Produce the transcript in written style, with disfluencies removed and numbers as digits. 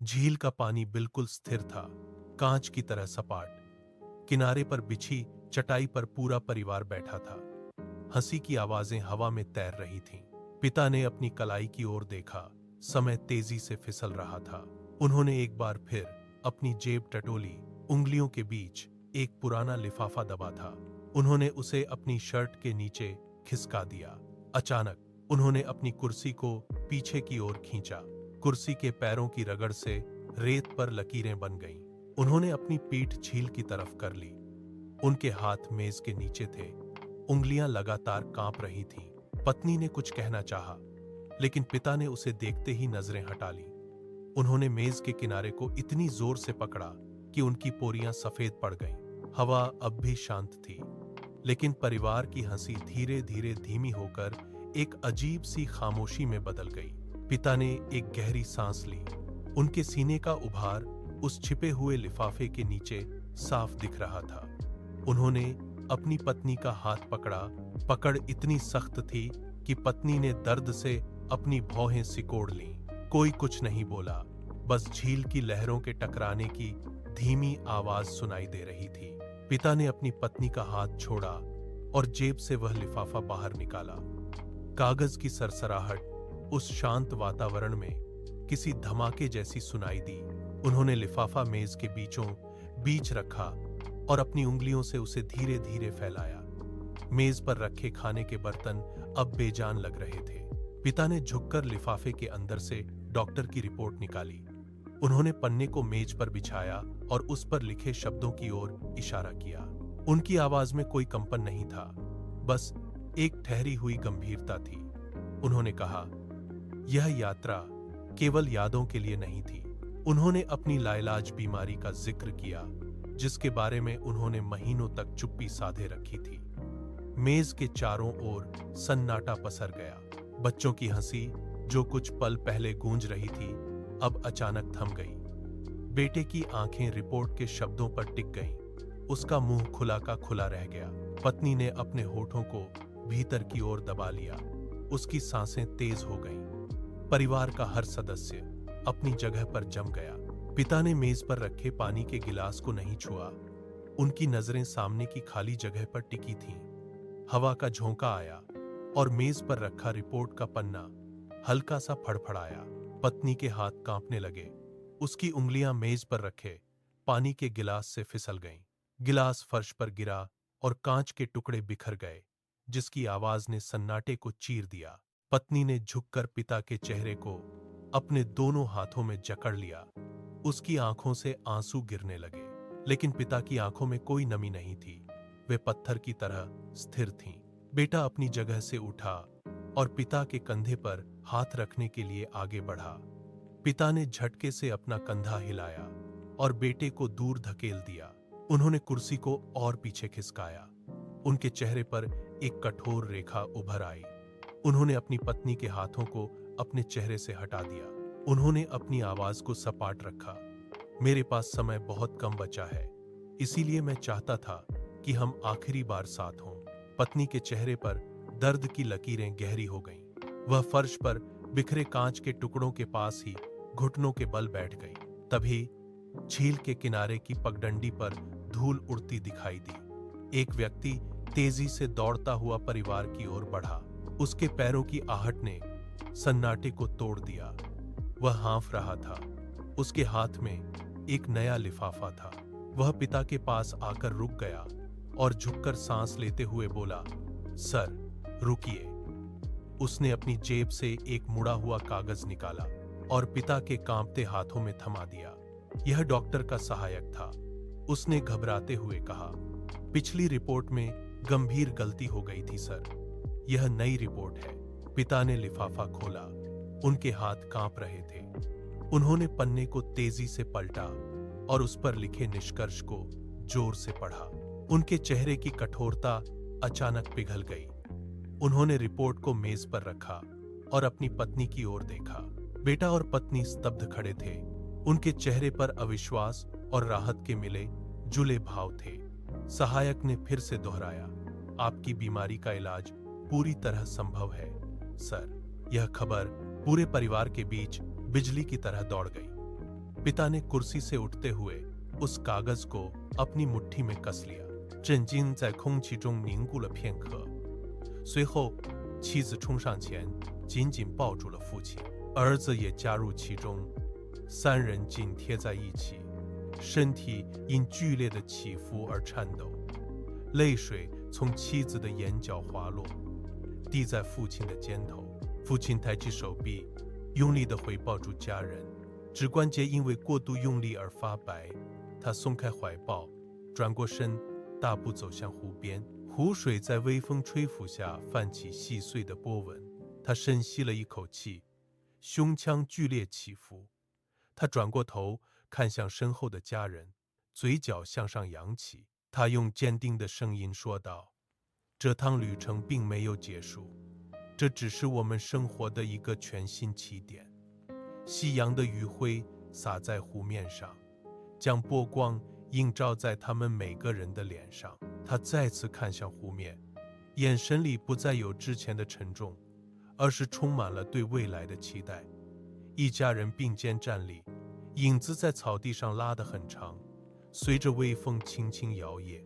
झील का पानी बिल्कुल स्थिर था, कांच की तरह सपाट। किनारे पर बिछी चटाई पर पूरा परिवार बैठा था। हंसी की आवाजें हवा में तैर रही थीं। पिता ने अपनी कलाई की ओर देखा। समय तेजी से फिसल रहा था। उन्होंने एक बार फिर अपनी जेब टटोली। उंगलियों के बीच एक पुराना लिफाफा दबा था। उन्होंने उसे अपनी शर्ट के नीचे खिसका दिया। अचानक उन्होंने अपनी कुर्सी को पीछे की ओर खींचा। कुर्सी के पैरों की रगड़ से रेत पर लकीरें बन गईं। उन्होंने अपनी पीठ झील की तरफ कर ली। उनके हाथ मेज के नीचे थे। उंगलियां लगातार कांप रही थीं। पत्नी ने कुछ कहना चाहा, लेकिन पिता ने उसे देखते ही नजरें हटा ली। उन्होंने मेज के किनारे को इतनी जोर से पकड़ा कि उनकी पोरियां सफेद पड़ गईं। हवा अब भी शांत थी, लेकिन परिवार की हंसी धीरे धीरे धीमी होकर एक अजीब सी खामोशी में बदल गई। पिता ने एक गहरी सांस ली। उनके सीने का उभार उस छिपे हुए लिफाफे के नीचे साफ दिख रहा था। उन्होंने अपनी पत्नी का हाथ पकड़ा। पकड़ इतनी सख्त थी कि पत्नी ने दर्द से अपनी भौहें सिकोड़ लीं। कोई कुछ नहीं बोला, बस झील की लहरों के टकराने की धीमी आवाज सुनाई दे रही थी। पिता ने अपनी पत्नी का हाथ छोड़ा और जेब से वह लिफाफा बाहर निकाला। कागज की सरसराहट उस शांत वातावरण में किसी धमाके जैसी सुनाई दी। उन्होंने लिफाफा मेज के बीचों बीच रखा और अपनी उंगलियों से उसे धीरे धीरे फैलाया। मेज पर रखे खाने के बर्तन अब बेजान लग रहे थे। पिता ने झुककर लिफाफे के अंदर से डॉक्टर की रिपोर्ट निकाली। उन्होंने पन्ने को मेज पर बिछाया और उस पर लिखे शब्दों की ओर इशारा किया। उनकी आवाज में कोई कंपन नहीं था, बस एक ठहरी हुई गंभीरता थी। उन्होंने कहा, यह यात्रा केवल यादों के लिए नहीं थी। उन्होंने अपनी लाइलाज बीमारी का जिक्र किया, जिसके बारे में उन्होंने महीनों तक चुप्पी साधे रखी थी। मेज के चारों ओर सन्नाटा पसर गया। बच्चों की हंसी, जो कुछ पल पहले गूंज रही थी, अब अचानक थम गई। बेटे की आंखें रिपोर्ट के शब्दों पर टिक गईं। उसका मुंह खुला का खुला रह गया। पत्नी ने अपने होठों को भीतर की ओर दबा लिया। उसकी सांसें तेज हो गईं। परिवार का हर सदस्य अपनी जगह पर जम गया। पिता ने मेज पर रखे पानी के गिलास को नहीं छुआ। उनकी नजरें सामने की खाली जगह पर टिकी थीं। हवा का झोंका आया और मेज पर रखा रिपोर्ट का पन्ना हल्का सा फड़फड़ाया। पत्नी के हाथ कांपने लगे। उसकी उंगलियां मेज पर रखे पानी के गिलास से फिसल गईं। गिलास फर्श पर गिरा और कांच के टुकड़े बिखर गए, जिसकी आवाज ने सन्नाटे को चीर दिया। पत्नी ने झुककर पिता के चेहरे को अपने दोनों हाथों में जकड़ लिया। उसकी आंखों से आंसू गिरने लगे, लेकिन पिता की आंखों में कोई नमी नहीं थी। वे पत्थर की तरह स्थिर थीं। बेटा अपनी जगह से उठा और पिता के कंधे पर हाथ रखने के लिए आगे बढ़ा। पिता ने झटके से अपना कंधा हिलाया और बेटे को दूर धकेल दिया। उन्होंने कुर्सी को और पीछे खिसकाया। उनके चेहरे पर एक कठोर रेखा उभर आई। उन्होंने अपनी पत्नी के हाथों को अपने चेहरे से हटा दिया। उन्होंने अपनी आवाज को सपाट रखा। मेरे पास समय बहुत कम बचा है, इसीलिए मैं चाहता था कि हम आखिरी बार साथ हों। पत्नी के चेहरे पर दर्द की लकीरें गहरी हो गईं। वह फर्श पर बिखरे कांच के टुकड़ों के पास ही घुटनों के बल बैठ गई। तभी झील के किनारे की पगडंडी पर धूल उड़ती दिखाई दी। एक व्यक्ति तेजी से दौड़ता हुआ परिवार की ओर बढ़ा। उसके पैरों की आहट ने सन्नाटे को तोड़ दिया। वह हाँफ रहा था। उसके हाथ में एक नया लिफाफा था। वह पिता के पास आकर रुक गया और झुककर सांस लेते हुए बोला, सर, रुकिए। उसने अपनी जेब से एक मुड़ा हुआ कागज निकाला और पिता के कांपते हाथों में थमा दिया। यह डॉक्टर का सहायक था। उसने घबराते हुए कहा, पिछली रिपोर्ट में गंभीर गलती हो गई थी सर। यह नई रिपोर्ट है। पिता ने लिफाफा खोला। उनके हाथ कांप रहे थे। उन्होंने पन्ने को तेजी से पलटा और उस पर लिखे निष्कर्ष को जोर से पढ़ा। उनके चेहरे की कठोरता अचानक पिघल गई। उन्होंने रिपोर्ट को मेज पर रखा और अपनी पत्नी की ओर देखा। बेटा और पत्नी स्तब्ध खड़े थे। उनके चेहरे पर अविश्वास और राहत के मिले जुले भाव थे। सहायक ने फिर से दोहराया, आपकी बीमारी का इलाज पूरी तरह संभव है सर। यह खबर पूरे परिवार के बीच बिजली की तरह दौड़ गई। पिता ने कुर्सी से उठते हुए उस कागज को अपनी मुट्ठी में कस लिया。震惊在空气中凝固了片刻，随后妻子冲上前，紧紧抱住了父亲，儿子也加入其中，三人紧贴在一起，身体因剧烈的起伏而颤抖，泪水从妻子的眼角滑落，滴在父亲的肩头。父亲抬起手臂，用力地回抱住家人，指关节因为过度用力而发白。他松开怀抱，转过身，大步走向湖边。湖水在微风吹拂下泛起细碎的波纹。他深吸了一口气，胸腔剧烈起伏。他转过头看向身后的家人，嘴角向上扬起。他用坚定的声音说道：这趟旅程并没有结束，这只是我们生活的一个全新起点。夕阳的余晖洒在湖面上，将波光映照在他们每个人的脸上。他再次看向湖面，眼神里不再有之前的沉重，而是充满了对未来的期待。一家人并肩站立，影子在草地上拉得很长，随着微风轻轻摇曳。